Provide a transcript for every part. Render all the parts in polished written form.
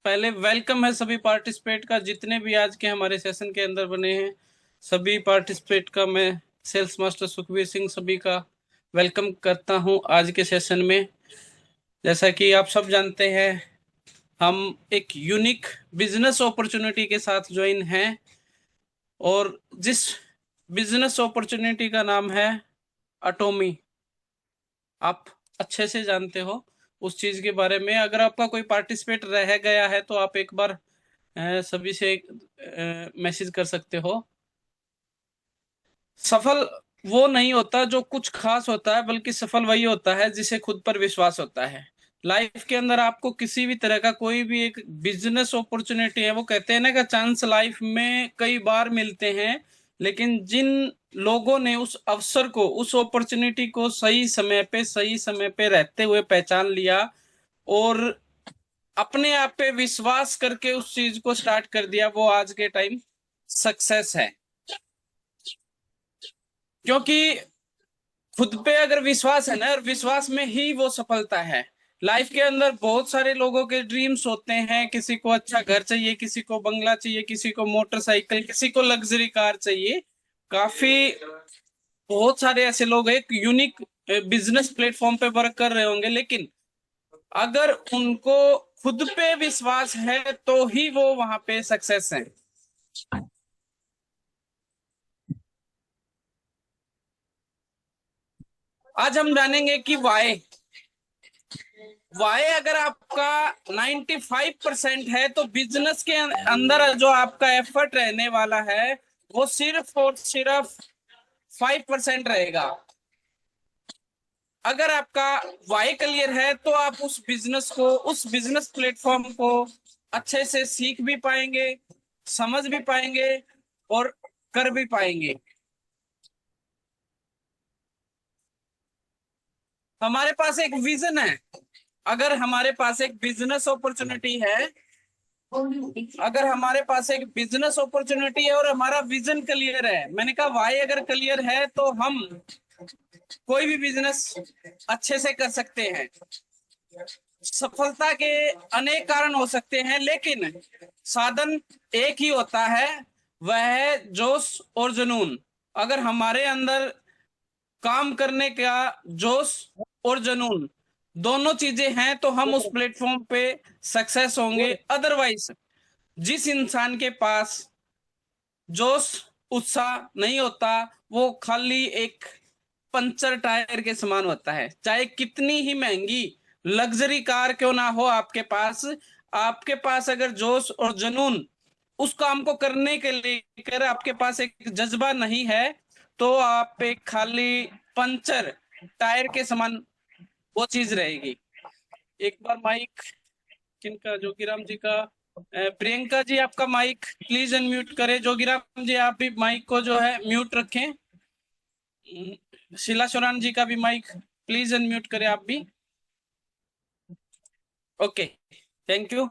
पहले वेलकम है सभी पार्टिसिपेट का, जितने भी आज के हमारे सेशन के अंदर बने हैं सभी पार्टिसिपेट का मैं सेल्स मास्टर सुखबीर सिंह सभी का वेलकम करता हूं आज के सेशन में। जैसा कि आप सब जानते हैं, हम एक यूनिक बिजनेस अपॉर्चुनिटी के साथ ज्वाइन हैं और जिस बिजनेस अपॉर्चुनिटी का नाम है अटोमी। आप अच्छे से जानते हो उस चीज के बारे में। अगर आपका कोई पार्टिसिपेट रह गया है तो आप एक बार सभी से मैसेज कर सकते हो। सफल वो नहीं होता जो कुछ खास होता है, बल्कि सफल वही होता है जिसे खुद पर विश्वास होता है। लाइफ के अंदर आपको किसी भी तरह का कोई भी एक बिजनेस अपॉर्चुनिटी है, वो कहते हैं ना कि चांस लाइफ में कई बार मिलते हैं, लेकिन जिन लोगों ने उस अवसर को, उस अपॉर्चुनिटी को सही समय पे रहते हुए पहचान लिया और अपने आप पे विश्वास करके उस चीज को स्टार्ट कर दिया, वो आज के टाइम सक्सेस है। क्योंकि खुद पे अगर विश्वास है ना, और विश्वास में ही वो सफलता है। लाइफ के अंदर बहुत सारे लोगों के ड्रीम्स होते हैं, किसी को अच्छा घर चाहिए, किसी को बंगला चाहिए, किसी को मोटरसाइकिल, किसी को लग्जरी कार चाहिए। काफी बहुत सारे ऐसे लोग एक यूनिक बिजनेस प्लेटफॉर्म पे वर्क कर रहे होंगे, लेकिन अगर उनको खुद पे विश्वास है तो ही वो वहां पे सक्सेस है। आज हम जानेंगे कि वाई वाई अगर आपका 95% है तो बिजनेस के अंदर जो आपका एफर्ट रहने वाला है वो सिर्फ और सिर्फ 5% रहेगा। अगर आपका वाई क्लियर है तो आप उस बिजनेस को, उस बिजनेस प्लेटफॉर्म को अच्छे से सीख भी पाएंगे, समझ भी पाएंगे और कर भी पाएंगे। हमारे पास एक विजन है। अगर हमारे पास एक बिजनेस अपॉर्चुनिटी है, अगर हमारे पास एक बिजनेस अपॉर्चुनिटी है और हमारा विजन क्लियर है, मैंने कहा वाई अगर क्लियर है तो हम कोई भी बिजनेस अच्छे से कर सकते हैं। सफलता के अनेक कारण हो सकते हैं, लेकिन साधन एक ही होता है, वह है जोश और जुनून। अगर हमारे अंदर काम करने का जोश और जुनून दोनों चीजें हैं तो हम उस प्लेटफॉर्म पे सक्सेस होंगे। अदरवाइज जिस इंसान के पास जोश, उत्साह नहीं होता, वो खाली एक पंचर टायर के समान होता है। चाहे कितनी ही महंगी लग्जरी कार क्यों ना हो आपके पास, आपके पास अगर जोश और जुनून उस काम को करने के लेकर आपके पास एक जज्बा नहीं है, तो आप एक खाली पंचर टायर के समान वो चीज रहेगी। एक बार माइक किनका, जोगीराम जी का, प्रियंका जी आपका माइक प्लीज अनम्यूट करें। जोगीराम जी आप भी माइक को जो है म्यूट रखें। शीला सोरान जी का भी माइक प्लीज अनम्यूट करें आप भी। Okay, thank you.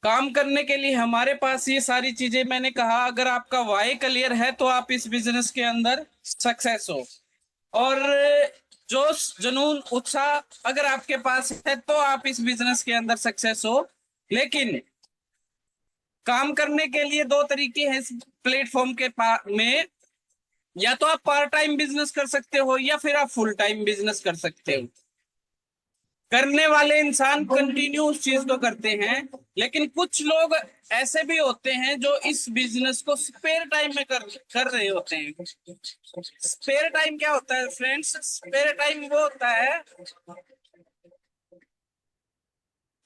काम करने के लिए हमारे पास ये सारी चीजें, मैंने कहा अगर आपका वाई क्लियर है तो आप इस बिजनेस के अंदर सक्सेस हो। और जोश, जुनून, उत्साह अगर आपके पास है तो आप इस बिजनेस के अंदर सक्सेस हो। लेकिन काम करने के लिए दो तरीके हैं इस प्लेटफॉर्म के में। या तो आप पार्ट टाइम बिजनेस कर सकते हो या फिर आप फुल टाइम बिजनेस कर सकते हो। करने वाले इंसान कंटिन्यू उस चीज को करते हैं, लेकिन कुछ लोग ऐसे भी होते हैं जो इस बिजनेस को स्पेयर टाइम में कर रहे होते हैं। स्पेयर टाइम क्या होता है फ्रेंड्स? स्पेयर टाइम वो होता है,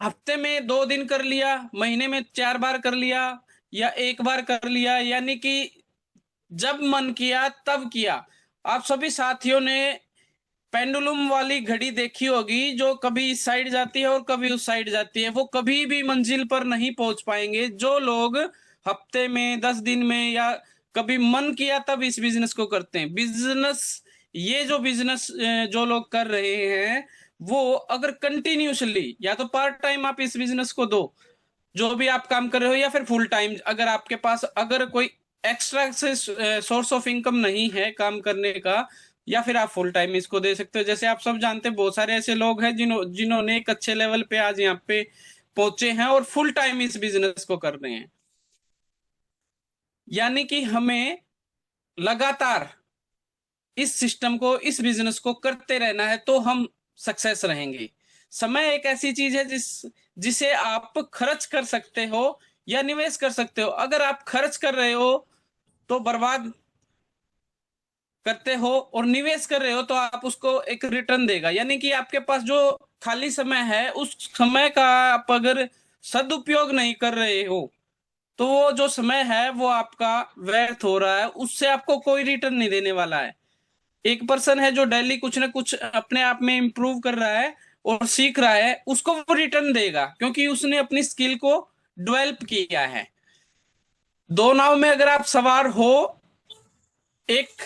हफ्ते में 2 दिन कर लिया, महीने में 4 बार कर लिया या एक बार कर लिया, यानी कि जब मन किया तब किया। आप सभी साथियों ने पेंडुलम वाली घड़ी देखी होगी, जो कभी इस साइड जाती है और कभी उस साइड जाती है। वो कभी भी मंजिल पर नहीं पहुंच पाएंगे। जो लोग हफ्ते में, 10 दिन में या कभी मन किया तब इस बिजनेस को करते हैं। बिजनेस, ये जो बिजनेस जो लोग कर रहे हैं, वो अगर कंटिन्यूसली, या तो पार्ट टाइम आप इस बिजनेस को दो जो भी आप काम कर रहे हो, या फिर फुल टाइम, अगर आपके पास अगर कोई एक्स्ट्रा से सोर्स ऑफ इनकम नहीं है काम करने का, या फिर आप फुल टाइम इसको दे सकते हो। जैसे आप सब जानते हैं बहुत सारे ऐसे लोग हैं जिन्होंने एक अच्छे लेवल पे आज यहाँ पे पहुंचे हैं और फुल टाइम इस बिजनेस को कर रहे हैं। यानी कि हमें लगातार इस सिस्टम को, इस बिजनेस को करते रहना है तो हम सक्सेस रहेंगे। समय एक ऐसी चीज है जिसे आप खर्च कर सकते हो या निवेश कर सकते हो। अगर आप खर्च कर रहे हो तो बर्बाद करते हो, और निवेश कर रहे हो तो आप उसको एक रिटर्न देगा। यानी कि आपके पास जो खाली समय है उस समय का आप अगर सदुपयोग नहीं कर रहे हो तो वो जो समय है वो आपका व्यर्थ हो रहा है, उससे आपको कोई रिटर्न नहीं देने वाला है। एक पर्सन है जो डेली कुछ ना कुछ अपने आप में इंप्रूव कर रहा है और सीख रहा है, उसको वो रिटर्न देगा क्योंकि उसने अपनी स्किल को डेवलप किया है। दो नाव में अगर आप सवार हो, एक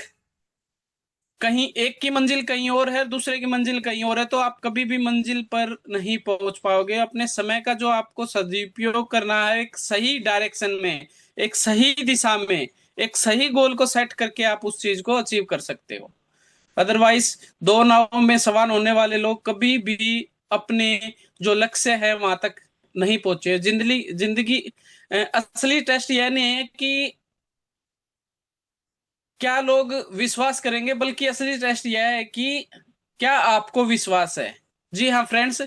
कहीं एक की मंजिल कहीं और है, दूसरे की मंजिल कहीं और है, तो आप कभी भी मंजिल पर नहीं पहुंच पाओगे। अपने समय का जो आपको सदुपयोग करना है एक सही डायरेक्शन में, एक सही दिशा में, एक सही गोल को सेट करके आप उस चीज को अचीव कर सकते हो। अदरवाइज दो नावों में सवार होने वाले लोग कभी भी अपने जो लक्ष्य है वहां तक नहीं पहुंचे। जिंदगी जिंदगी असली टेस्ट यह नहीं है कि क्या लोग विश्वास करेंगे, बल्कि असली टेस्ट यह है कि क्या आपको विश्वास है। जी हाँ फ्रेंड्स,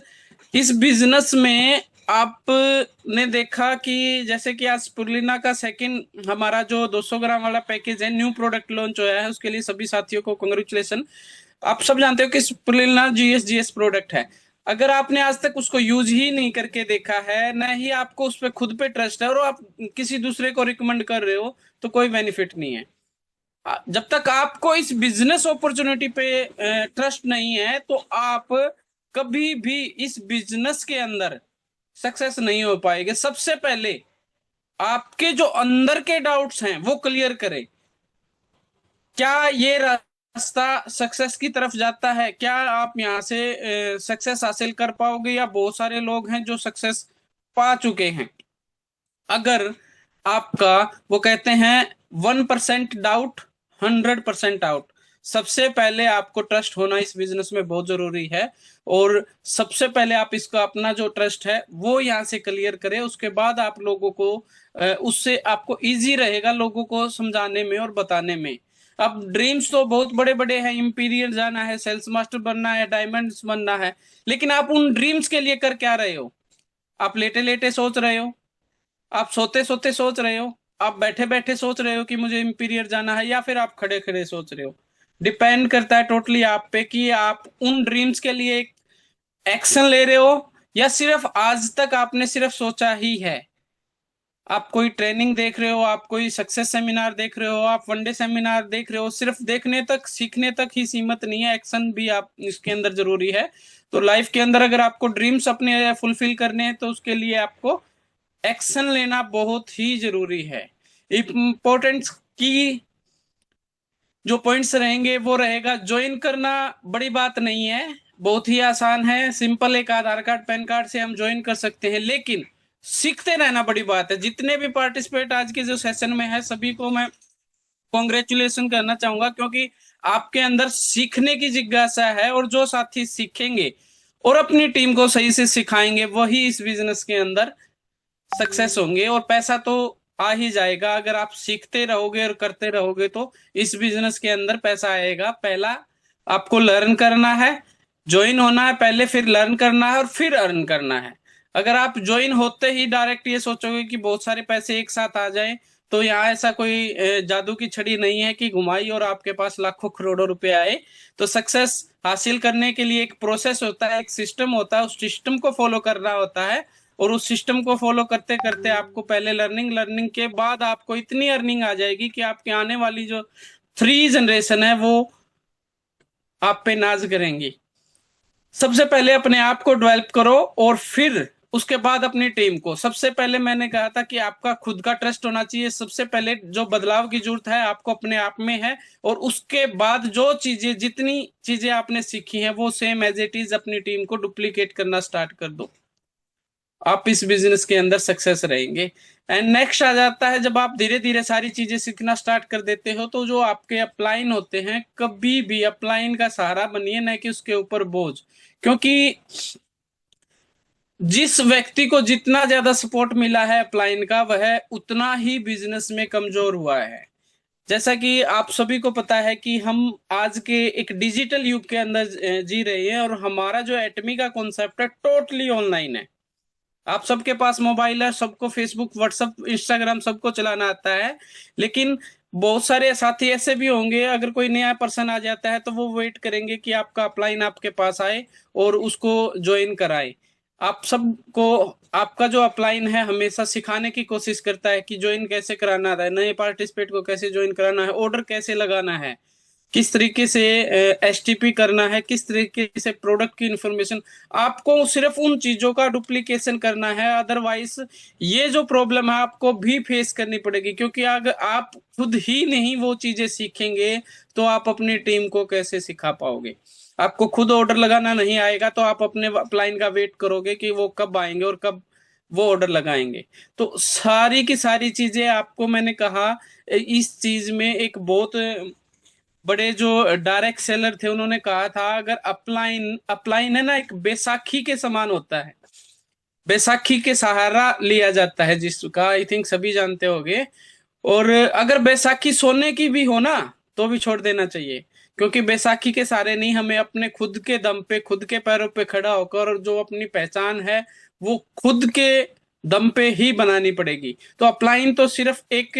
इस बिजनेस में आपने देखा कि जैसे कि आज स्पुरलिना का सेकंड हमारा जो 200 ग्राम वाला पैकेज है, न्यू प्रोडक्ट लॉन्च होया है, उसके लिए सभी साथियों को कंग्रेचुलेशन। आप सब जानते हो कि स्पुरलिना जीएस प्रोडक्ट है। अगर आपने आज तक उसको यूज ही नहीं करके देखा है, न ही आपको उस पर खुद पे ट्रस्ट है, और आप किसी दूसरे को रिकमेंड कर रहे हो, तो कोई बेनिफिट नहीं है। जब तक आपको इस बिजनेस अपॉर्चुनिटी पे ट्रस्ट नहीं है तो आप कभी भी इस बिजनेस के अंदर सक्सेस नहीं हो पाएंगे। सबसे पहले आपके जो अंदर के डाउट्स हैं वो क्लियर करें। क्या ये रास्ता सक्सेस की तरफ जाता है? क्या आप यहाँ से सक्सेस हासिल कर पाओगे? या बहुत सारे लोग हैं जो सक्सेस पा चुके हैं। अगर आपका, वो कहते हैं 1% डाउट 100% आउट। सबसे पहले आपको ट्रस्ट होना इस बिजनेस में बहुत जरूरी है, और सबसे पहले आप इसका अपना जो ट्रस्ट है वो यहाँ से क्लियर करें। उसके बाद आप लोगों को उससे आपको इजी रहेगा लोगों को समझाने में और बताने में। अब ड्रीम्स तो बहुत बड़े बड़े हैं, इंपीरियल जाना है, सेल्स मास्टर बनना है, डायमंड्स बनना है, लेकिन आप उन ड्रीम्स के लिए कर क्या रहे हो? आप लेटे लेटे सोच रहे हो, आप सोते सोते सोच रहे हो, आप बैठे बैठे सोच रहे हो कि मुझे इंपीरियर जाना है, या फिर आप खड़े खड़े सोच रहे हो। डिपेंड करता है टोटली आप पे कि आप उन ड्रीम्स के लिए एक एक्शन ले रहे हो या सिर्फ आज तक आपने सिर्फ सोचा ही है। आप कोई ट्रेनिंग देख रहे हो, आप कोई सक्सेस सेमिनार देख रहे हो, आप वनडे सेमिनार देख रहे हो, सिर्फ देखने तक सीखने तक ही सीमित नहीं है, एक्शन भी आप इसके अंदर जरूरी है। तो लाइफ के अंदर अगर आपको ड्रीम्स अपने फुलफिल करने हैं तो उसके लिए आपको एक्शन लेना बहुत ही जरूरी है। इंपॉर्टेंस की जो पॉइंट्स रहेंगे वो रहेगा, ज्वाइन करना बड़ी बात नहीं है, बहुत ही आसान है, सिंपल एक आधार कार्ड पैन कार्ड से हम ज्वाइन कर सकते हैं। लेकिन सीखते रहना बड़ी बात है। जितने भी पार्टिसिपेट आज के जो सेशन में है सभी को मैं कॉन्ग्रेचुलेशन करना चाहूंगा, क्योंकि आपके अंदर सीखने की जिज्ञासा है, और जो साथी सीखेंगे और अपनी टीम को सही से सिखाएंगे वही इस बिजनेस के अंदर सक्सेस होंगे। और पैसा तो आ ही जाएगा, अगर आप सीखते रहोगे और करते रहोगे तो इस बिजनेस के अंदर पैसा आएगा। पहला आपको लर्न करना है, ज्वाइन होना है पहले, फिर लर्न करना है और फिर अर्न करना है। अगर आप ज्वाइन होते ही डायरेक्ट ये सोचोगे कि बहुत सारे पैसे एक साथ आ जाएं, तो यहाँ ऐसा कोई जादू की छड़ी नहीं है कि घुमाई और आपके पास लाखों करोड़ों रुपए आए। तो सक्सेस हासिल करने के लिए एक प्रोसेस होता है, एक सिस्टम होता है, उस सिस्टम को फॉलो करना होता है। और उस सिस्टम को फॉलो करते करते आपको पहले लर्निंग, लर्निंग के बाद आपको इतनी अर्निंग आ जाएगी कि आपके आने वाली जो 3 जनरेशन है वो आप पे नाज करेंगी। सबसे पहले अपने आप को डेवलप करो और फिर उसके बाद अपनी टीम को। सबसे पहले मैंने कहा था कि आपका खुद का ट्रस्ट होना चाहिए। सबसे पहले जो बदलाव की जरूरत है आपको अपने आप में है, और उसके बाद जो चीजें, जितनी चीजें आपने सीखी हैं वो सेम एज इट इज अपनी टीम को डुप्लीकेट करना स्टार्ट कर दो। आप इस बिजनेस के अंदर सक्सेस रहेंगे। एंड नेक्स्ट आ जाता है, जब आप धीरे धीरे सारी चीजें सीखना स्टार्ट कर देते हो, तो जो आपके अपलाइन होते हैं, कभी भी अपलाइन का सहारा बनिए, न कि उसके ऊपर बोझ। क्योंकि जिस व्यक्ति को जितना ज्यादा सपोर्ट मिला है अपलाइन का, वह उतना ही बिजनेस में कमजोर हुआ है। जैसा कि आप सभी को पता है कि हम आज के एक डिजिटल युग के अंदर जी रहे हैं, और हमारा जो एटमी का कॉन्सेप्ट है टोटली ऑनलाइन है। आप सबके पास मोबाइल है, सबको फेसबुक, व्हाट्सएप, इंस्टाग्राम सबको चलाना आता है। लेकिन बहुत सारे साथी ऐसे भी होंगे, अगर कोई नया पर्सन आ जाता है तो वो वेट करेंगे कि आपका अपलाइन आपके पास आए और उसको ज्वाइन कराए। आप सबको, आपका जो अपलाइन है हमेशा सिखाने की कोशिश करता है कि ज्वाइन कैसे कराना है, नए पार्टिसिपेट को कैसे ज्वाइन कराना है, ऑर्डर कैसे लगाना है, किस तरीके से एसटीपी करना है, किस तरीके से प्रोडक्ट की इंफॉर्मेशन। आपको सिर्फ उन चीजों का डुप्लीकेशन करना है, अदरवाइज ये जो प्रॉब्लम है आपको भी फेस करनी पड़ेगी। क्योंकि अगर आप खुद ही नहीं वो चीजें सीखेंगे, तो आप अपनी टीम को कैसे सिखा पाओगे। आपको खुद ऑर्डर लगाना नहीं आएगा, तो आप अपने अपलाइन का वेट करोगे कि वो कब आएंगे और कब वो ऑर्डर लगाएंगे। तो सारी की सारी चीजें आपको, मैंने कहा, इस चीज में एक बहुत बड़े जो डायरेक्ट सेलर थे उन्होंने कहा था, अगर अपलाइन अपलाइन है ना, एक बैसाखी के समान होता है। बैसाखी के सहारा लिया जाता है, जिसका आई थिंक सभी जानते होंगे। और अगर बैसाखी सोने की भी हो ना, तो भी छोड़ देना चाहिए। क्योंकि बैसाखी के सहारे नहीं, हमें अपने खुद के दम पे, खुद के पैरों पे खड़ा होकर जो अपनी पहचान है वो खुद के दम पे ही बनानी पड़ेगी। तो अपलाइन तो सिर्फ एक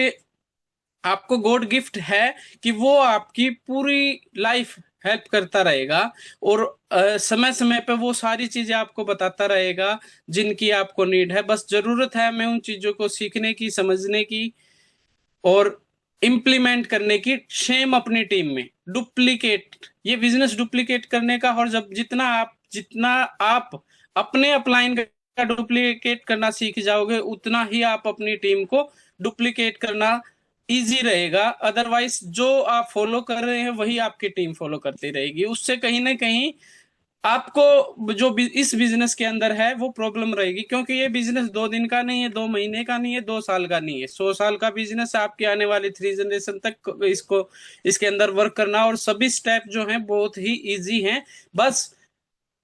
आपको गॉड गिफ्ट है कि वो आपकी पूरी लाइफ हेल्प करता रहेगा, और समय समय पे वो सारी चीजें आपको बताता रहेगा जिनकी आपको नीड है। बस जरूरत है हमें उन चीजों को सीखने की, समझने की और इम्प्लीमेंट करने की। सेम अपनी टीम में डुप्लीकेट, ये बिजनेस डुप्लीकेट करने का, और जब जितना आप अपने अपलाइन का डुप्लीकेट करना सीख जाओगे, उतना ही आप अपनी टीम को डुप्लीकेट करना इजी रहेगा। अदरवाइज जो आप फॉलो कर रहे हैं वही आपकी टीम फॉलो करती रहेगी, उससे कहीं ना कहीं आपको जो इस बिजनेस के अंदर है वो प्रॉब्लम रहेगी। क्योंकि ये बिजनेस 2 दिन का नहीं है, 2 महीने का नहीं है, 2 साल का नहीं है, 100 साल का बिजनेस है। आपकी आने वाली 3 जनरेशन तक इसको, इसके अंदर वर्क करना, और सभी स्टेप जो हैं बहुत ही इजी हैं। बस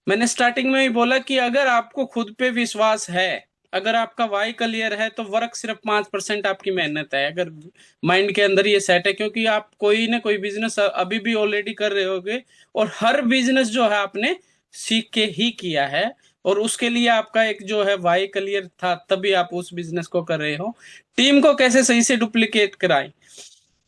मैंने स्टार्टिंग में ही बोला कि अगर आपको खुद पे विश्वास है, अगर आपका वाई क्लियर है, तो वर्क सिर्फ 5% आपकी मेहनत है। अगर माइंड के अंदर ये सेट है, क्योंकि आप कोई ना कोई बिजनेस अभी भी ऑलरेडी कर रहे होगे, और हर बिजनेस जो है आपने सीख के ही किया है, और उसके लिए आपका एक जो है वाई क्लियर था, तभी आप उस बिजनेस को कर रहे हो। टीम को कैसे सही से डुप्लीकेट कराएं,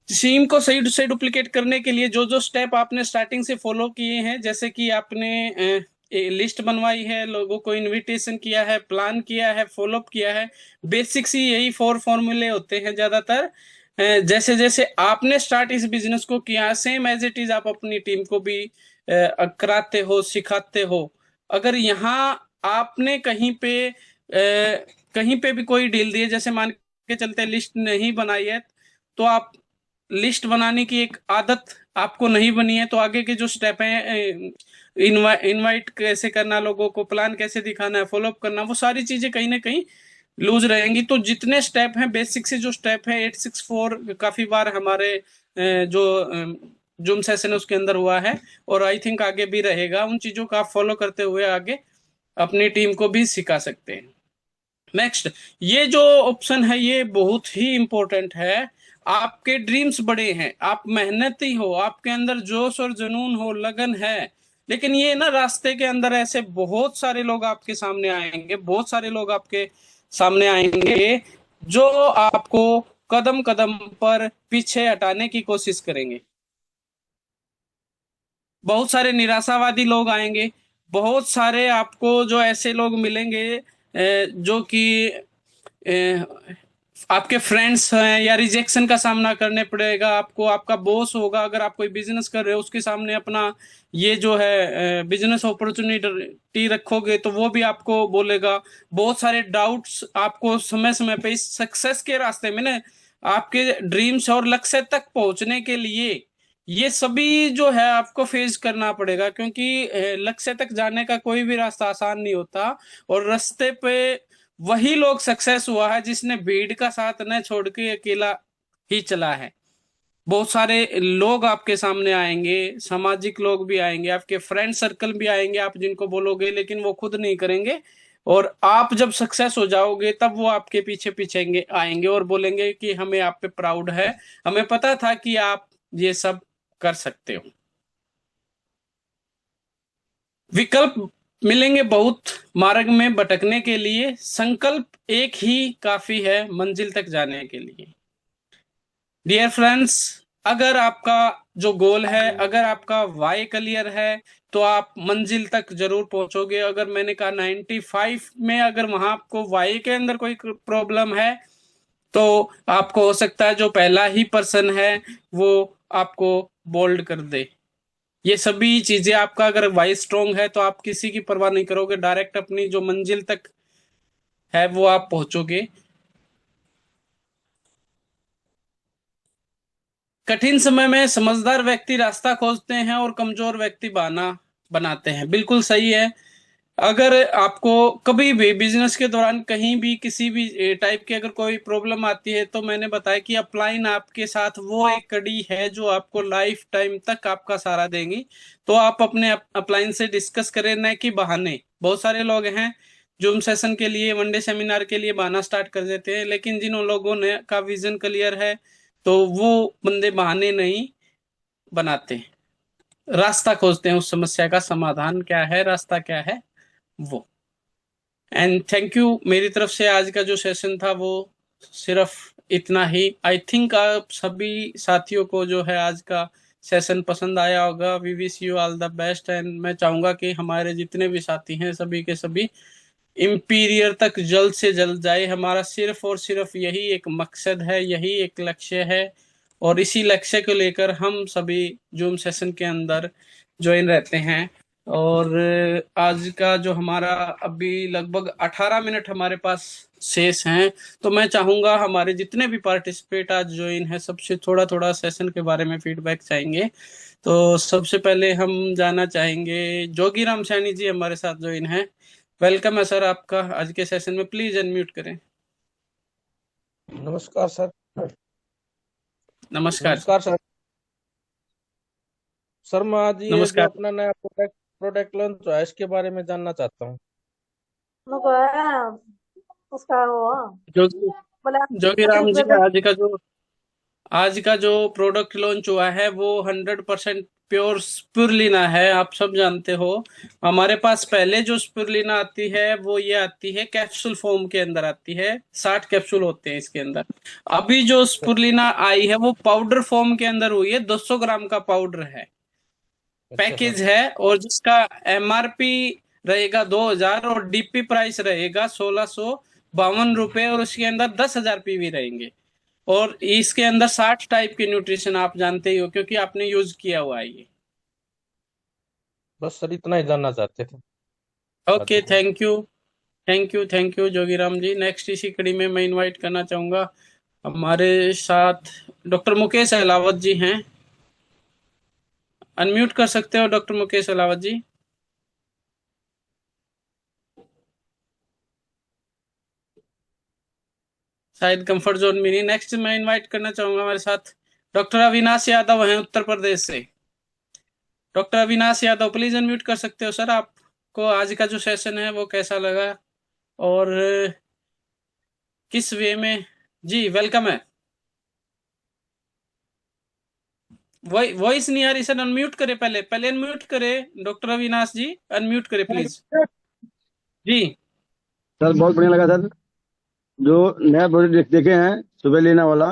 टीम को सही से डुप्लीकेट करने के लिए जो जो स्टेप आपने स्टार्टिंग से फॉलो किए हैं, जैसे कि आपने लिस्ट बनवाई है, लोगों को इनविटेशन किया है, प्लान किया है, फॉलोअप किया है, बेसिक्स ही यही 4 फॉर्मूले होते हैं ज्यादातर। जैसे जैसे आपने स्टार्ट इस बिजनेस को किया, सेम एज इट इज आप अपनी टीम को भी कराते हो, सिखाते हो। अगर यहाँ आपने कहीं पे भी कोई डील दी है, जैसे मान के चलते लिस्ट नहीं बनाई है, तो आप लिस्ट बनाने की एक आदत आपको नहीं बनी है, तो आगे के जो स्टेप है, इनवाइट कैसे करना, लोगों को प्लान कैसे दिखाना है, फॉलोअप करना, वो सारी चीजें कहीं ना कहीं लूज रहेंगी। तो जितने स्टेप हैं, बेसिक से जो स्टेप है 864 काफी बार हमारे जो जूम सेशन है उसके अंदर हुआ है, और आई थिंक आगे भी रहेगा। उन चीजों का आप फॉलो करते हुए आगे अपनी टीम को भी सिखा सकते हैं। नेक्स्ट, ये जो ऑप्शन है ये बहुत ही इंपॉर्टेंट है। आपके ड्रीम्स बड़े हैं, आप मेहनती हो, आपके अंदर जोश और जुनून हो, लगन है, लेकिन ये ना रास्ते के अंदर ऐसे बहुत सारे लोग आपके सामने आएंगे, बहुत सारे लोग आपके सामने आएंगे जो आपको कदम कदम पर पीछे हटाने की कोशिश करेंगे। बहुत सारे निराशावादी लोग आएंगे, बहुत सारे आपको जो ऐसे लोग मिलेंगे जो कि आपके फ्रेंड्स हैं, या रिजेक्शन का सामना करने पड़ेगा आपको। आपका बॉस होगा, अगर आप कोई बिजनेस कर रहे हो उसके सामने अपना ये जो है बिजनेस अपॉर्चुनिटी रखोगे, तो वो भी आपको बोलेगा। बहुत सारे डाउट्स आपको समय समय पे इस सक्सेस के रास्ते में ना, आपके ड्रीम्स और लक्ष्य तक पहुंचने के लिए ये सभी जो है आपको फेस करना पड़ेगा। क्योंकि लक्ष्य तक जाने का कोई भी रास्ता आसान नहीं होता, और रास्ते पे वही लोग सक्सेस हुआ है जिसने भीड़ का साथ न छोड़ के अकेला ही चला है। बहुत सारे लोग आपके सामने आएंगे, सामाजिक लोग भी आएंगे, आपके फ्रेंड सर्कल भी आएंगे, आप जिनको बोलोगे लेकिन वो खुद नहीं करेंगे। और आप जब सक्सेस हो जाओगे तब वो आपके पीछे पीछे आएंगे और बोलेंगे कि हमें आप पे प्राउड है, हमें पता था कि आप ये सब कर सकते हो। विकल्प मिलेंगे बहुत मार्ग में भटकने के लिए, संकल्प एक ही काफी है मंजिल तक जाने के लिए। डियर फ्रेंड्स, अगर आपका जो गोल है, अगर आपका वाई क्लियर है, तो आप मंजिल तक जरूर पहुंचोगे। अगर मैंने कहा 95 में अगर वहां आपको वाई के अंदर कोई प्रॉब्लम है, तो आपको हो सकता है जो पहला ही पर्सन है वो आपको बोल्ड कर दे। ये सभी चीजें, आपका अगर वाई स्ट्रोंग है तो आप किसी की परवाह नहीं करोगे, डायरेक्ट अपनी जो मंजिल तक है वो आप पहुंचोगे। कठिन समय में समझदार व्यक्ति रास्ता खोजते हैं और कमजोर व्यक्ति बहाना बनाते हैं। बिल्कुल सही है। अगर आपको कभी भी बिजनेस के दौरान कहीं भी किसी भी टाइप की अगर कोई प्रॉब्लम आती है, तो मैंने बताया कि अपलाइन आपके साथ वो एक कड़ी है जो आपको लाइफ टाइम तक आपका सहारा देंगी। तो आप अपने अपलाइन से डिस्कस करें, न कि बहाने। बहुत सारे लोग हैं जूम सेशन के लिए, वनडे सेमिनार के लिए बहाना स्टार्ट कर देते हैं, लेकिन जिन लोगों ने का विजन क्लियर है तो वो बंदे बहाने नहीं बनाते, रास्ता खोजते हैं। उस समस्या का समाधान क्या है, रास्ता क्या है वो। And thank you. मेरी तरफ से आज का जो सेशन था वो सिर्फ इतना ही। आई थिंक आप सभी साथियों को जो है आज का सेशन पसंद आया होगा। We wish you all the best. And मैं चाहूंगा कि हमारे जितने भी साथी हैं सभी के सभी इंपीरियर तक जल्द से जल्द जाए। हमारा सिर्फ और सिर्फ यही एक मकसद है, यही एक लक्ष्य है, और इसी लक्ष्य को लेकर हम सभी जूम सेशन के अंदर ज्वाइन रहते हैं। और आज का जो हमारा अभी लगभग 18 मिनट हमारे पास शेष हैं, तो मैं चाहूंगा हमारे जितने भी पार्टिसिपेट आज ज्वाइन है सबसे थोड़ा थोड़ा सेशन के बारे में फीडबैक चाहेंगे। तो सबसे पहले हम जानना चाहेंगे, जोगीराम सैनी जी हमारे साथ ज्वाइन है। वेलकम है सर आपका आज के सेशन में, प्लीज अनम्यूट करें। नमस्कार सर। नमस्कार जी। नमस्कार सर। सर मैं आज ये जो नमस्कार। अपना नया प्रोडक्ट प्रोडक्ट लॉन्च हुआ है इसके बारे में जानना चाहता हूँ। उनको है उसका वो जोगी बोला जोगीराम जी, रुपए आज का जो प्रोडक्ट लॉन्च हुआ है वो 100% प्योर स्पिरुलिना है। आप सब जानते हो हमारे पास पहले जो स्पिरुलिना आती है वो ये आती है कैप्सूल फॉर्म के अंदर आती है, 60 कैप्सूल होते हैं इसके अंदर। अभी जो स्पिरुलिना आई है वो पाउडर फॉर्म के अंदर हुई है, 200 ग्राम का पाउडर है, अच्छा सर। पैकेज है, और जिसका एमआरपी रहेगा 2000 और डीपी प्राइस रहेगा 1652 रुपए, और उसके अंदर 10,000 पीवी रहेंगे। और इसके अंदर 60 टाइप के न्यूट्रिशन आप जानते ही हो क्योंकि आपने यूज किया हुआ है ये। बस सर इतना ही जानना चाहते थे। ओके, बाकी तो thank you. Thank you Jogiram ji. Next इसी कड़ी में मैं इनवाइट करना चाहूंगा, हमारे साथ डॉक्टर मुकेश अहलावत जी हैं। अनम्यूट कर सकते हो डॉक्टर मुकेश अहलावत जी। शायद कंफर्ट जोन में नहीं। नेक्स्ट मैं इनवाइट करना चाहूंगा हमारे साथ डॉक्टर अविनाश यादव हैं उत्तर प्रदेश से। Doctor Avinash Yadav please unmute कर सकते हो सर। आपको आज का जो सेशन है वो कैसा लगा, और किस वे में? जी वेलकम है। वॉइस नहीं आ रही सर, अनम्यूट करे, पहले पहले अनम्यूट करे डॉक्टर अविनाश जी, अनम्यूट करे प्लीज। जी। सर बहुत बढ़िया लगा सर। जो नया प्रोजेक्ट देखे हैं सुबह लेना वाला,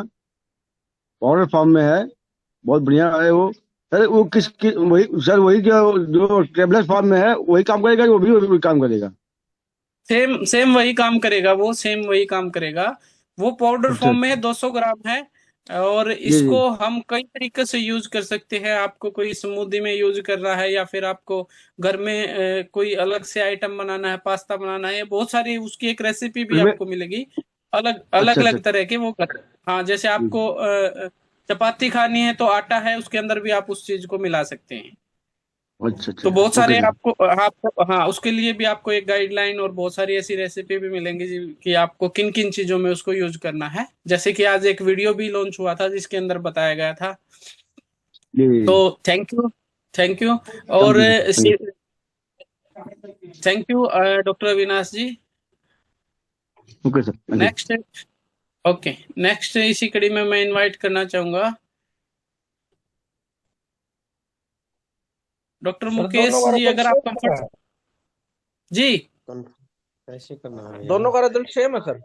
पाउडर फॉर्म में है, बहुत बढ़िया है वो। सर वो वही सर, वही जो टेबलेट फॉर्म में है वही काम करेगा कि वो भी काम करेगा? सेम सेम वही काम करेगा, वो सेम वही काम करेगा। वो पाउडर अच्छा फॉर्म में है, अच्छा। 200 ग्राम है। और जी जी। इसको हम कई तरीके से यूज कर सकते हैं। आपको कोई स्मूदी में यूज करना है, या फिर आपको घर में कोई अलग से आइटम बनाना है, पास्ता बनाना है, बहुत सारी उसकी एक रेसिपी भी उसमें आपको मिलेगी, अलग अलग अच्छा अच्छा। अलग तरह के वो कर। हाँ, जैसे जी। आपको चपाती खानी है तो आटा है उसके अंदर भी आप उस चीज को मिला सकते हैं। अच्छा तो अच्छा। बहुत ओके सारे सर। आपको हाँ, उसके लिए भी आपको एक गाइडलाइन और बहुत सारी ऐसी रेसिपी भी मिलेंगी कि आपको किन किन चीजों में उसको यूज करना है। जैसे कि आज एक वीडियो भी लॉन्च हुआ था जिसके अंदर बताया गया था। तो जी। Thank you, thank you. और thank you sir, thank you. Thank you doctor Avinash ji. Okay sir, thank you. Next, okay, next इसी कड़ी में मैं इनवाइट करना चाहूंगा डॉक्टर सर दोनों मुकेश का जी, रिजल्ट अगर आप सेम कंफर्ट। है? जी, कैसे करना है दोनों यार? का रिजल्ट सेम है सर?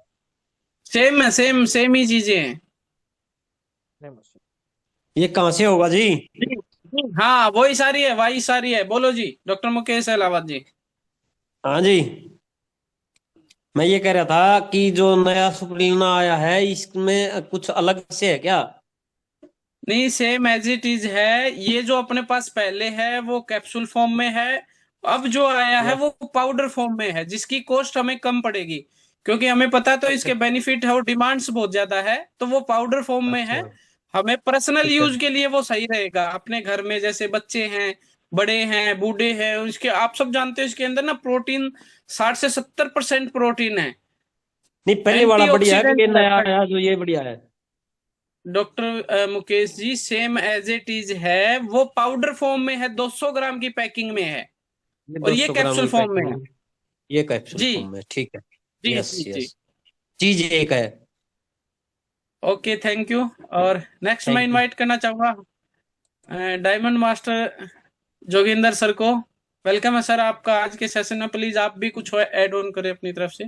सेम है, सेम सेम ही चीजें हैं। सेम है सर। ये कहाँ से होगा जी? जी जी, हाँ वही सारी है। बोलो जी डॉक्टर मुकेश अहलावत जी। हाँ जी, मैं ये कह रहा था कि जो नया सुप्रीना आया है इसमें कुछ अलग से है क्या? नहीं, सेम एज इट इज है। ये जो अपने पास पहले है वो कैप्सूल फॉर्म में है। अब जो आया है यस। वो पाउडर फॉर्म में है, जिसकी कॉस्ट हमें कम पड़ेगी, क्योंकि हमें पता तो अच्छा इसके बेनिफिट है और डिमांड्स बहुत ज्यादा है। तो वो पाउडर फॉर्म में है। अच्छा। हमें पर्सनल ठीक है। यूज के लिए वो सही रहेगा। अपने घर में जैसे बच्चे हैं, बड़े हैं, बूढ़े हैं, उसके आप सब जानते हो इसके अंदर ना प्रोटीन 60 से 70% प्रोटीन है। नहीं, पहले वाला बढ़िया है कि ये एंटीऑक्सीडेंट नया है। आया जो ये बढ़िया है? Doctor Mukesh ji, same as it is है। वो पाउडर फॉर्म में है, 200 ग्राम की पैकिंग में है, ये और ये 200 ग्राम कैप्सूल की फॉर्म में पैकिंग है। में, ये कैप्सूल जी फॉर्म में, ठीक है। जी यस जी जी। यस, चीज एक है। Okay, thank you. और नेक्स्ट मैं थैंक यू। इनवाइट करना चाहूंगा डायमंड मास्टर जोगिंदर सर को। वेलकम है सर आपका आज के सेशन में। प्लीज आप भी कुछ ऐड ऑन करें अपनी तरफ से।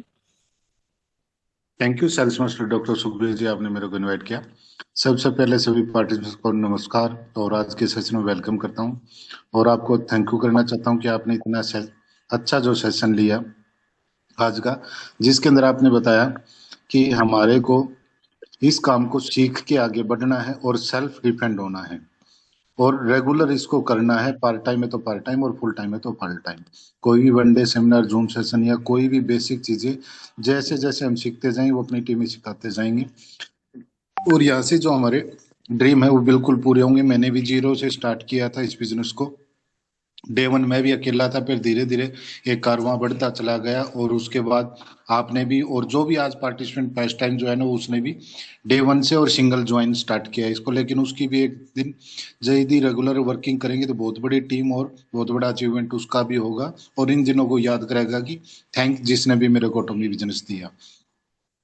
Thank you sales master doctor Sukhbir ji, आपने मेरे को इनवाइट किया। सबसे पहले सभी पार्टिसिपेंट्स को नमस्कार और आज के सेशन में वेलकम करता हूं और आपको थैंक यू करना चाहता हूं कि आपने इतना अच्छा जो सेशन लिया आज का, जिसके अंदर आपने बताया कि हमारे को इस काम को सीख के आगे बढ़ना है और सेल्फ डिपेंड होना है और रेगुलर इसको करना है। पार्ट टाइम है तो पार्ट टाइम और फुल टाइम है तो फुल टाइम। कोई भी वनडे सेमिनार, जूम सेशन या कोई भी बेसिक चीजें जैसे जैसे हम सीखते जाएंगे वो अपनी टीम में सिखाते जाएंगे और यहाँ से जो हमारे ड्रीम है वो बिल्कुल पूरे होंगे। मैंने भी जीरो से स्टार्ट किया था इस बिजनेस को। डे वन मैं भी अकेला था, फिर धीरे धीरे एक कारवां बढ़ता चला गया और उसके बाद आपने भी और जो भी आज पार्टिसिपेंट फर्स्ट टाइम जो है ना उसने भी डे वन से और सिंगल ज्वाइन स्टार्ट किया इसको। लेकिन उसकी भी एक दिन यदि रेगुलर वर्किंग करेंगे तो बहुत बड़ी टीम और बहुत बड़ा अचीवमेंट उसका भी होगा और इन दिनों को याद करेगा कि थैंक जिसने भी मेरे को ऑटोमी बिजनेस दिया।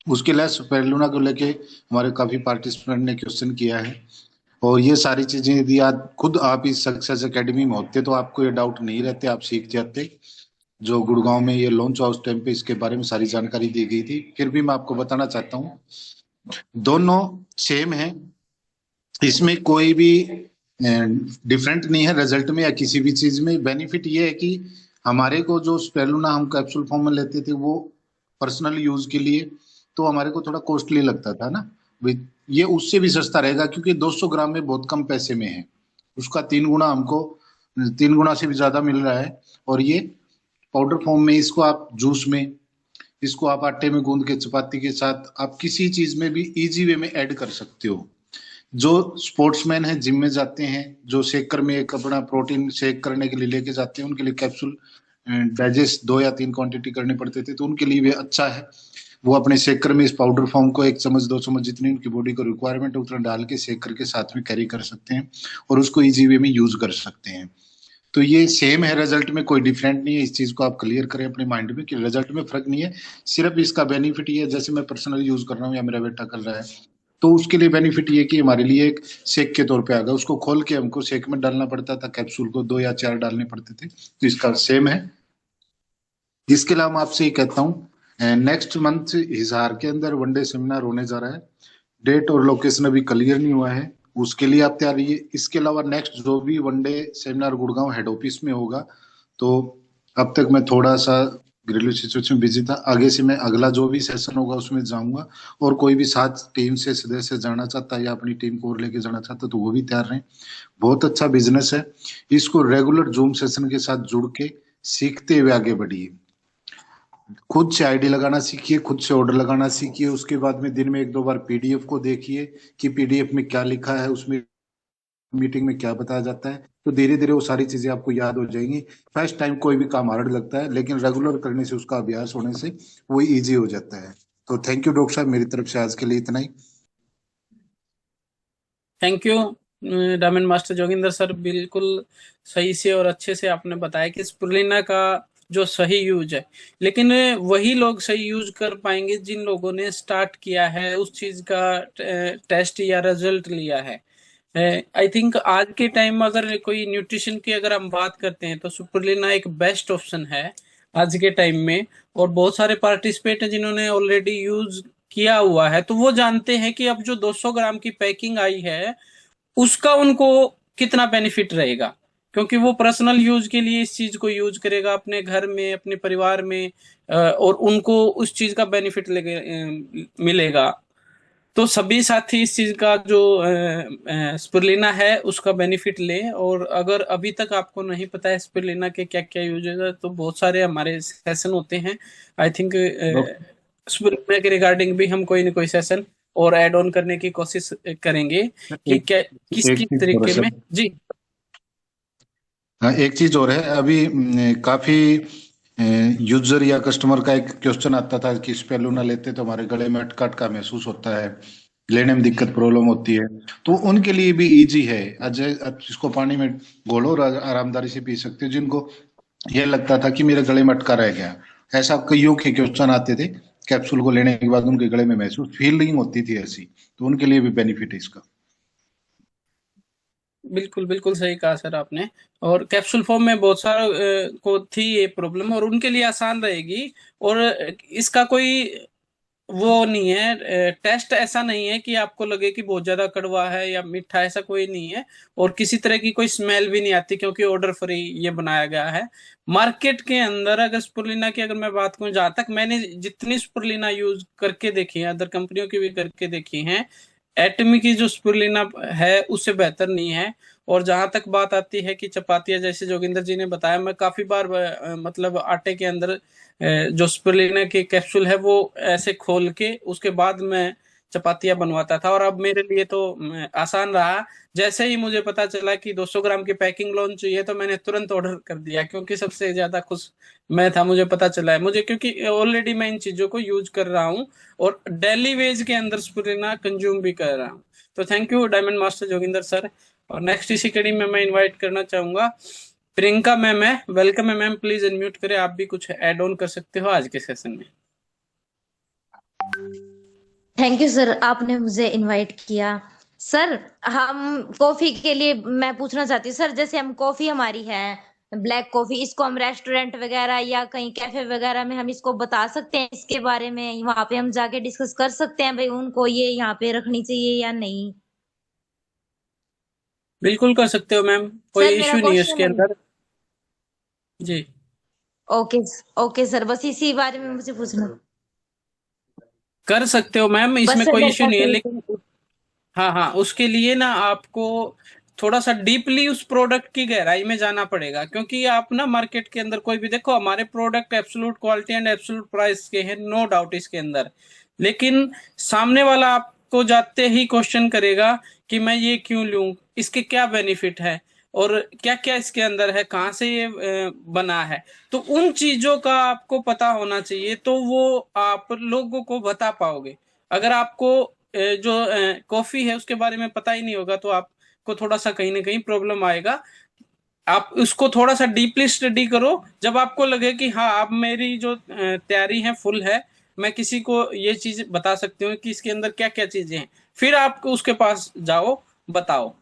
उसके लिए स्पेरुलिना को लेके हमारे काफी पार्टिसिपेंट ने क्वेश्चन किया है और ये सारी चीजें यदि आप खुद आप इस सक्सेस एकेडमी में होते तो आपको ये डाउट नहीं रहते, आप सीख जाते। जो गुड़गांव में ये लॉन्च हुआ उस टाइम पे इसके बारे में सारी जानकारी दी गई थी। फिर भी मैं आपको बताना चाहता हूँ दोनों सेम है, इसमें कोई भी डिफरेंट नहीं है रिजल्ट में या किसी भी चीज में। बेनिफिट ये है कि हमारे को जो स्पेरुलिना हम कैप्सूल फॉर्म में लेते थे वो पर्सनल यूज के लिए तो हमारे को थोड़ा कॉस्टली लगता था ना भाई। ये उससे भी सस्ता रहेगा क्योंकि 200 ग्राम में बहुत कम पैसे में है, उसका 3 गुना हमको 3 गुना से भी ज्यादा मिल रहा है। और ये पाउडर फॉर्म में इसको आप जूस में, इसको आप आटे में गूंद के चपाती के साथ आप किसी चीज में भी इजी वे में ऐड कर सकते हो। जो स्पोर्ट्समैन है, जिम में जाते हैं, जो शेकर में एक अपना प्रोटीन शेक करने के लिए लेके जाते हैं, उनके लिए कैप्सूल डाइजेस्ट 2 या 3 क्वांटिटी करने पड़ते थे तो उनके लिए भी अच्छा है। वो अपने शेकर में इस पाउडर फॉर्म को 1 चम्मच 2 चम्मच जितनी उनकी बॉडी को रिक्वायरमेंट है उतना डाल के शेक करके साथ में कैरी कर सकते हैं और उसको इजी वे में यूज कर सकते हैं। तो ये सेम है, रिजल्ट में कोई डिफरेंट नहीं है। इस चीज को आप क्लियर करें अपने माइंड में कि रिजल्ट में फर्क नहीं है, सिर्फ इसका बेनिफिट ये है जैसे मैं पर्सनल यूज कर रहा हूँ या मेरा बेटा कर रहा है तो उसके लिए बेनिफिट ये कि हमारे लिए एक शेक के तौर पे आ गया। उसको खोल के हमको शेक में डालना पड़ता था, कैप्सूल को 2 या 4 डालने पड़ते थे, तो इसका सेम है। इसके अलावा मैं आपसे ये कहता हूँ नेक्स्ट मंथ हिसार के अंदर वनडे सेमिनार होने जा रहा है। डेट और लोकेशन अभी क्लियर नहीं हुआ है, उसके लिए आप तैयार रहिए। इसके अलावा नेक्स्ट जो भी one day seminar Gurgaon head office में होगा तो अब तक मैं थोड़ा सा घरेलू सिचुएशन बिजी था, आगे से मैं अगला जो भी सेशन होगा उसमें जाऊंगा और कोई भी साथ टीम से सदस्य जाना चाहता है या अपनी टीम को और लेके जाना चाहता है तो वो भी तैयार रहें। बहुत अच्छा बिजनेस है, इसको रेगुलर जूम सेशन के साथ जुड़ के सीखते हुए आगे बढ़िए। खुद से आईडी लगाना सीखिए, खुद से ऑर्डर लगाना सीखिए। उसके बाद में दिन में 1-2 बार पीडीएफ को देखिए कि पीडीएफ में क्या लिखा है, उसमें मीटिंग में क्या बताया जाता है, तो धीरे धीरे वो सारी चीजें आपको याद हो जाएंगी। फर्स्ट टाइम कोई भी काम हार्ड लगता है, लेकिन रेगुलर करने से, उसका अभ्यास होने से वो इजी हो जाता है। तो थैंक यू डॉक्टर साहब, मेरी तरफ से आज के लिए इतना ही। Thank you diamond master Joginder sir, बिल्कुल सही से और अच्छे से आपने बताया कि स्पिरुलिना का जो सही यूज है, लेकिन वही लोग सही यूज कर पाएंगे जिन लोगों ने स्टार्ट किया है, उस चीज का टेस्ट या रिजल्ट लिया है। आई थिंक आज के टाइम में अगर कोई न्यूट्रिशन की अगर हम बात करते हैं तो सुपरलिना एक बेस्ट ऑप्शन है आज के टाइम में। और बहुत सारे पार्टिसिपेट हैं जिन्होंने ऑलरेडी यूज किया हुआ है, तो वो जानते हैं कि अब जो 200 ग्राम की पैकिंग आई है उसका उनको कितना बेनिफिट रहेगा, क्योंकि वो पर्सनल यूज के लिए इस चीज को यूज करेगा अपने घर में, अपने परिवार में, और उनको उस चीज का बेनिफिट मिलेगा। तो सभी साथी इस चीज का जो स्पिरुलिना है उसका बेनिफिट ले। और अगर अभी तक आपको नहीं पता है स्पिरुलिना के क्या क्या यूज है, तो बहुत सारे हमारे सेशन होते हैं। आई थिंक स्पिरुलिना के रिगार्डिंग भी हम कोई ना कोई सेशन और ऐड ऑन करने की कोशिश करेंगे कि एक क्या किस एक किस चीज और है तरीके सर। में। जी हाँ, एक चीज और है। अभी काफी यूजर या कस्टमर का एक क्वेश्चन आता था कि स्पेलुना लेते तो हमारे गले में अटकट का महसूस होता है, लेने में दिक्कत प्रॉब्लम होती है। तो उनके लिए भी इजी है। अजय, आप इसको पानी में घोलो और आरामदारी से पी सकते हो। जिनको ये लगता था कि मेरे गले में अटका रह गया, ऐसा कईयों के क्वेश्चन आते थे, कैप्सूल को लेने के बाद उनके गले में महसूस फीलिंग होती थी ऐसी, तो उनके लिए भी बेनिफिट है इसका। बिल्कुल बिल्कुल सही कहा सर आपने। और कैप्सूल फॉर्म में बहुत सारा को थी ये प्रॉब्लम, और उनके लिए आसान रहेगी। और इसका कोई वो नहीं है, टेस्ट ऐसा नहीं है कि आपको लगे कि बहुत ज्यादा कड़वा है या मीठा, ऐसा कोई नहीं है। और किसी तरह की कोई स्मेल भी नहीं आती, क्योंकि ऑर्डर फ्री ये बनाया गया है। मार्केट के अंदर अगर स्पुरलिना की अगर मैं बात करूं, जहां तक मैंने जितनी स्पुरलिना यूज करके देखी है, अदर कंपनियों की भी करके देखी है, एटमी की जो स्पुरलिना है उससे बेहतर नहीं है। और जहां तक बात आती है कि चपातियां, जैसे जोगिंदर जी ने बताया, मैं काफी बार मतलब आटे के अंदर जो स्पिरुलिना के कैप्सूल है वो ऐसे खोल के उसके बाद मैं चपातियां बनवाता था। और अब मेरे लिए तो आसान रहा। जैसे ही मुझे पता चला कि 200 ग्राम की पैकिंग लॉन्च हुई है, तो मैंने तुरंत ऑर्डर कर दिया, क्योंकि सबसे ज्यादा खुश मैं था, मुझे पता चला है मुझे, क्योंकि ऑलरेडी मैं इन चीजों को यूज कर रहा हूँ और डेली वेज के अंदर स्पिरुलिना कंज्यूम भी कर रहा हूँ। तो thank you diamond master Joginder sir. और नेक्स्ट इसी कड़ी में मैं इनवाइट करना चाहूंगा प्रियंका मैम है। वेलकम है मैम, प्लीज अनम्यूट करें, आप भी कुछ ऐड ऑन कर सकते हो आज के सेशन में। थैंक यू सर, आपने मुझे इनवाइट किया। सर, हम कॉफी के लिए मैं पूछना चाहती हूँ सर, जैसे हम कॉफी हमारी है ब्लैक कॉफी, इसको हम रेस्टोरेंट वगैरह या कहीं कैफे वगैरह में हम इसको बता सकते हैं, इसके बारे में वहां पे हम जाके डिस्कस कर सकते हैं भाई उनको ये यहाँ पे रखनी चाहिए या नहीं? बिल्कुल कर सकते हो मैम, कोई सर मेरा इश्यू नहीं है क्वेश्चन उसके है। अंदर। जी ओके, ओके सर, बस इसी बारे में मुझे पूछना। कर सकते हो मैम, बस इसमें सर कोई मेरे इश्यू नहीं है, पास लेकिन हाँ हाँ, उसके लिए ना आपको थोड़ा सा डीपली उस प्रोडक्ट की गहराई में जाना पड़ेगा। क्योंकि आप ना मार्केट के अंदर कोई भी देखो, हमारे product absolute quality and absolute price के हैं, नो डाउट इसके अंदर। लेकिन सामने वाला आपको जाते ही क्वेश्चन करेगा कि मैं ये क्यों लूं, इसके क्या बेनिफिट है, और क्या क्या इसके अंदर है, कहाँ से ये बना है। तो उन चीजों का आपको पता होना चाहिए, तो वो आप लोगों को बता पाओगे। अगर आपको जो कॉफी है उसके बारे में पता ही नहीं होगा, तो आपको थोड़ा सा कहीं ना कहीं प्रॉब्लम आएगा। आप उसको थोड़ा सा डीपली स्टडी करो, जब आपको लगे कि हाँ अब मेरी जो तैयारी है फुल है, मैं किसी को ये चीज बता सकती हूँ कि इसके अंदर क्या क्या चीजें हैं, फिर आप उसके पास जाओ, बताओ।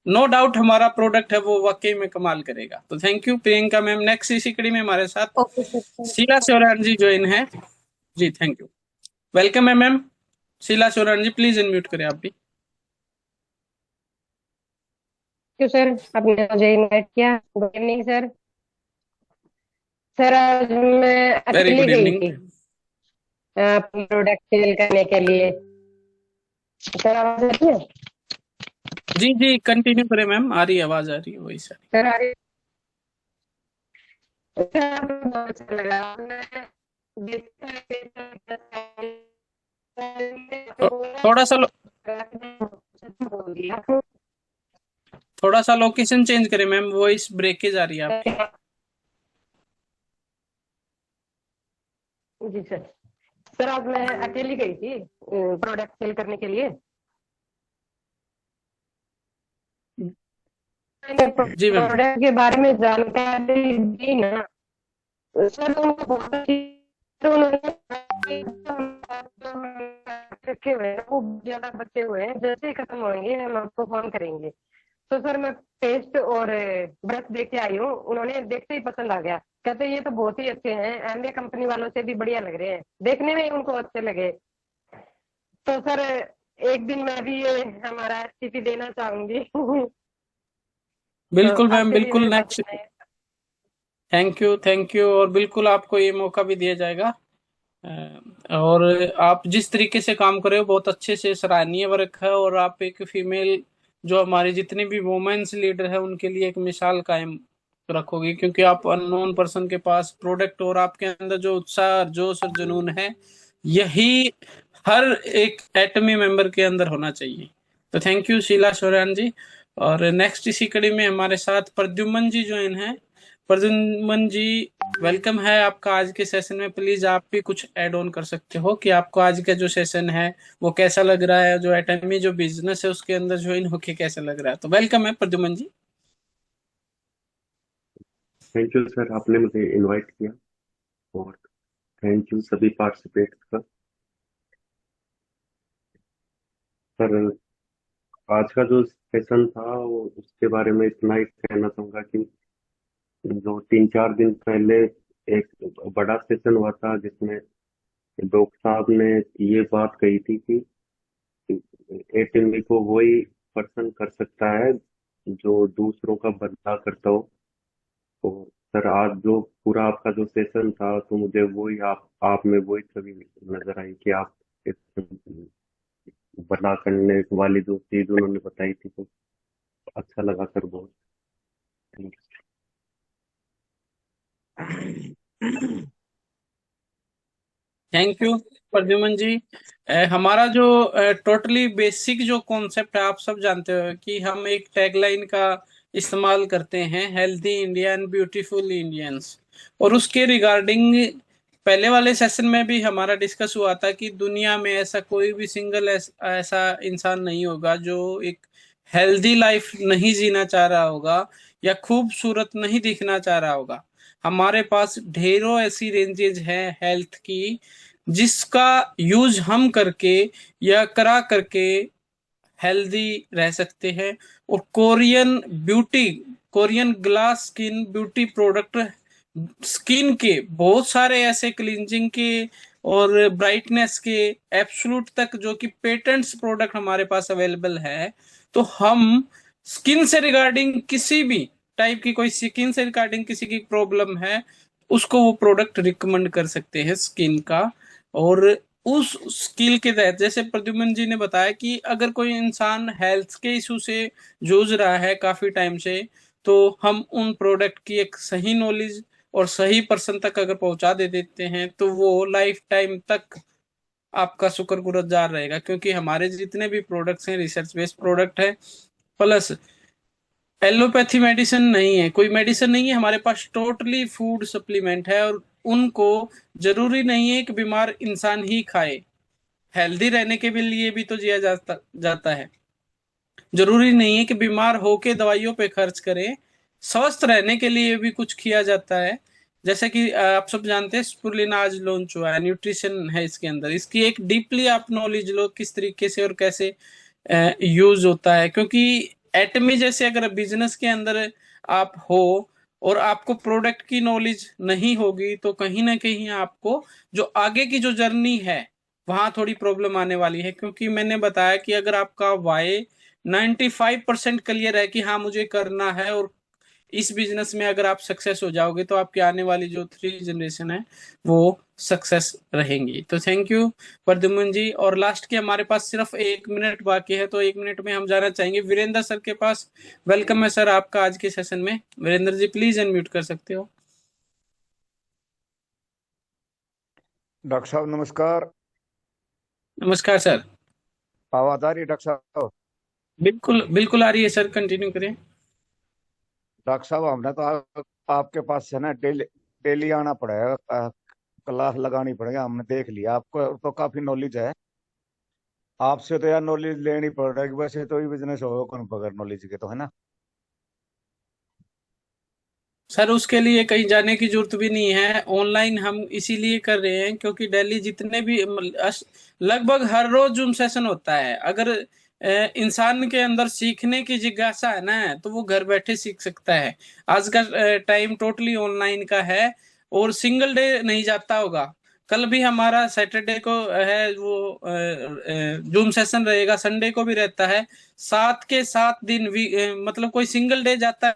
नो डाउट हमारा प्रोडक्ट है वो वाकई में कमाल करेगा। तो thank you Priyanka ma'am. Next इसी कड़ी में हमारे साथ okay sir. Sheela Soran ji join है। जी थैंक यू, वेलकम है ma'am. Sheela Soran ji please unmute करें आप भी। क्यों सर, आपने मुझे इनवाइट किया। Good evening sir. सर आज मैं वेरी अकेली गुड गई इवनिंग। थी प्रोडक्ट सेल करने के लिए। सर आवाज आती है? जी जी कंटिन्यू करें मैम, आ रही है, आवाज आ रही है वही सर। सर आ रही सर, बहुत अच्छा लगा। मैं देखा थोड़ा सा बोल दिया। थोड़ा सा लोकेशन चेंज करें मैम, वॉइस ब्रेकेज आ रही है आपकी। जी सर। सर आज मैं अकेली गई थी प्रोडक्ट सेल करने के लिए। मैंने जी मैम। प्रोडक्ट के बारे में जानकारी दी ना सर, उनको बहुत अच्छी, तो उन्होंने रखे हुए हैं, वो ज्यादा बचे हुए हैं, जैसे ही खत्म होंगे हम आपको फोन करेंगे। तो सर मैं पेस्ट और ब्रश देख के आई हूँ, उन्होंने देखते ही पसंद आ गया, कहते ये तो बहुत ही अच्छे हैं, एमवे कंपनी वालों से भी बढ़िया लग रहे हैं, देखने में ही उनको अच्छे लगे। तो सर एक दिन मैं भी ये हमारा एसटीपी देना चाहूंगी। तो बिल्कुल मैम, आपके लिए बिल्कुल। मेरे पास नेक्स्ट। इतना है। Thank you, thank you. और बिल्कुल आपको ये मौका भी दिया जाएगा। और आप जिस तरीके से काम कर रहे हो बहुत अच्छे से, सराहनीय वर्क है। और आप एक फीमेल जो हमारी जितनी भी वुमेन्स लीडर है उनके लिए एक मिसाल कायम रखोगी, क्योंकि आप अननोन पर्सन के पास प्रोडक्ट और आपके अंदर जो उत्साह, जोश और जुनून है, यही हर एक एटमी मेंबर के अंदर होना चाहिए। तो थैंक यू शीला शौर्यान जी। और नेक्स्ट इसी कड़ी में हमारे साथ प्रद्युमन जी ज्वाइन है। प्रद्युमन जी, वेलकम है आपका आज के सेशन में। प्लीज आप भी कुछ ऐड ऑन कर सकते हो कि आपको आज का जो सेशन है वो कैसा लग रहा है, जो एटमी जो बिजनेस है उसके अंदर ज्वाइन होके कैसा लग रहा है। तो वेलकम है प्रद्युमन जी। थैंक यू सर, आपने मुझे इनवाइट किया, और थैंक यू सभी पार्टिसिपेट्स का। सर आज का जो सेशन था वो उसके बारे में इतना ही कहना चाहूंगा कि जो 3-4 दिन पहले एक बड़ा सेशन हुआ था जिसमें डॉक्टर साहब ने ये बात कही थी कि एटमी को वही पर्सन कर सकता है जो दूसरों का बदला करता हो। तो सर आज जो पूरा आपका जो सेशन था, तो मुझे वही आप में वही छवि नजर आई कि आप एक बना करने वाली जो चीज उन्होंने बताई थी, तो अच्छा लगा सर बहुत। थैंक थैंक यू प्रद्युमन जी। हमारा जो टोटली बेसिक जो कॉन्सेप्ट है, आप सब जानते हो कि हम एक टैगलाइन का इस्तेमाल करते हैं, healthy India and beautiful Indians. और उसके रिगार्डिंग पहले वाले सेशन में भी हमारा डिस्कस हुआ था कि दुनिया में ऐसा कोई भी सिंगल ऐसा इंसान नहीं होगा जो एक हेल्दी लाइफ नहीं जीना चाह रहा होगा या खूबसूरत नहीं दिखना चाह रहा होगा। हमारे पास ढेरों ऐसी रेंजेज हैं हेल्थ की, जिसका यूज हम करके या करा करके हेल्दी रह सकते हैं। और Korean glass skin beauty product, skin के बहुत सारे ऐसे क्लींजिंग के और ब्राइटनेस के एब्सोल्यूट तक जो कि पेटेंट्स प्रोडक्ट हमारे पास अवेलेबल है। तो हम स्किन से रिगार्डिंग किसी भी टाइप की, कोई स्किन से रिगार्डिंग किसी की प्रॉब्लम है, उसको वो प्रोडक्ट रिकमेंड कर सकते हैं स्किन का। और उस स्किल के तहत, जैसे प्रद्युमन जी ने बताया कि अगर कोई इंसान हेल्थ के इशू से जूझ रहा है काफी टाइम से, तो हम उन प्रोडक्ट की एक सही नॉलेज और सही पर्सन तक अगर पहुंचा दे देते हैं तो वो लाइफ टाइम तक आपका शुक्रगुजार रहेगा। क्योंकि हमारे जितने भी प्रोडक्ट्स हैं रिसर्च बेस्ड प्रोडक्ट है, प्लस एलोपैथी मेडिसिन नहीं है, कोई मेडिसिन नहीं है हमारे पास, टोटली फूड सप्लीमेंट है। और उनको जरूरी नहीं है कि बीमार इंसान ही खाए, हेल्दी रहने के भी लिए भी तो जिया जाता है। जरूरी नहीं है कि बीमार होके दवाइयों पे खर्च करें, स्वस्थ रहने के लिए भी कुछ किया जाता है। जैसे कि आप सब जानते हैं स्पुरुलिना आज लॉन्च हुआ है, न्यूट्रिशन है इसके अंदर। इसकी एक डीपली आप नॉलेज लो किस तरीके से और कैसे यूज होता है। क्योंकि एटमी जैसे अगर बिजनेस के अंदर आप हो और आपको प्रोडक्ट की नॉलेज नहीं होगी, तो कहीं ना कहीं आपको जो आगे की जो जर्नी है वहां थोड़ी प्रॉब्लम आने वाली है। क्योंकि मैंने बताया कि अगर आपका वाई 95% क्लियर है कि हाँ मुझे करना है, और इस बिजनेस में अगर आप सक्सेस हो जाओगे, तो आपकी आने वाली जो 3 जनरेशन है वो सक्सेस रहेंगी। तो थैंक यू प्रद्युमन जी। और लास्ट के हमारे पास सिर्फ 1 मिनट बाकी है, तो 1 मिनट में हम जाना चाहेंगे वीरेंद्र सर के पास। वेलकम है सर आपका आज के सेशन में। वीरेंद्र जी प्लीज अनम्यूट कर सकते हो। डॉक्टर साहब नमस्कार। नमस्कार सर। आवाज आ रही है डॉक्टर साहब? बिल्कुल बिल्कुल आ रही है सर, कंटिन्यू करें। डॉक्टर साहब हमने तो आपके पास से ना डेली डेली आना पड़ेगा, क्लास लगानी पड़ेगी। हमने देख लिया आपको तो काफी नॉलेज है। आपसे तो यार नॉलेज लेनी पड़ रही है। वैसे तो ही बिजनेस होगा कौन बगैर नॉलेज के, तो है ना। सर उसके लिए कहीं जाने की जरूरत भी नहीं है, ऑनलाइन हम इसीलिए कर रहे हैं क्योंकि दिल्ली जितने भी लगभग हर रोज जूम सेशन होता है। अगर इंसान के अंदर सीखने की जिज्ञासा है ना तो वो घर बैठे सीख सकता है। आज का टाइम टोटली ऑनलाइन का है और सिंगल डे नहीं जाता होगा। कल भी हमारा सैटरडे को है वो जूम सेशन रहेगा, संडे को भी रहता है। 7 के 7 दिन मतलब कोई सिंगल डे जाता है